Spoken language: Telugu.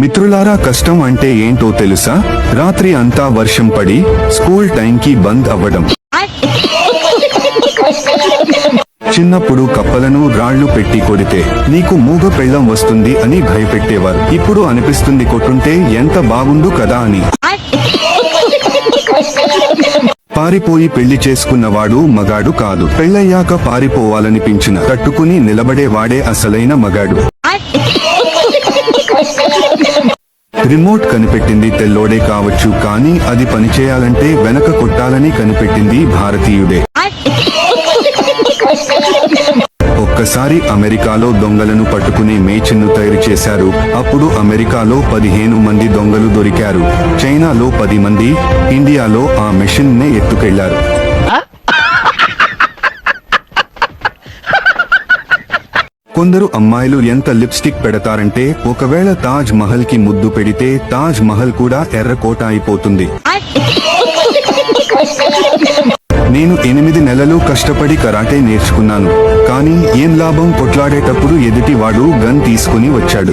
మిత్రులారా, కష్టం అంటే ఏంటో తెలుసా? రాత్రి అంతా వర్షం పడి స్కూల్ టైంకి బంద్ అవ్వడం. చిన్నప్పుడు కప్పలను రాళ్లు పెట్టి కొడితే నీకు మూగ పెళ్ళం వస్తుంది అని భయపెట్టేవారు. ఇప్పుడు అనిపిస్తుంది కొట్టుంటే ఎంత బాగుండు కదా అని. పారిపోయి పెళ్లి చేసుకున్నవాడు మగాడు కాదు. పెళ్ళయ్యాక పారిపోవాలనిపించిన తట్టుకుని నిలబడేవాడే అసలైన మగాడు. రిమోట్ కనిపెట్టింది తెల్లోడే కావచ్చు, కానీ అది పనిచేయాలంటే వెనక కొట్టాలని కనిపెట్టింది భారతీయుడే. ఒక్కసారి అమెరికాలో దొంగలను పట్టుకునే మేచిన్ను తయారు చేశారు. అప్పుడు అమెరికాలో 15 మంది దొంగలు దొరికారు. చైనాలో 10 మంది, ఇండియాలో ఆ మెషిన్ నే ఎత్తుకెళ్లారు. కొందరు అమ్మాయిలు ఎంత లిప్స్టిక్ పెడతారంటే ఒకవేళ తాజ్ మహల్ కి ముద్దు పెడితే తాజ్ మహల్ కూడా ఎర్రకోట అయిపోతుంది. నేను 8 నెలలు కష్టపడి కరాటే నేర్చుకున్నాను, కానీ ఏం లాభం? కొట్లాడేటప్పుడు ఎదుటి వాడు గన్ తీసుకుని వచ్చాడు.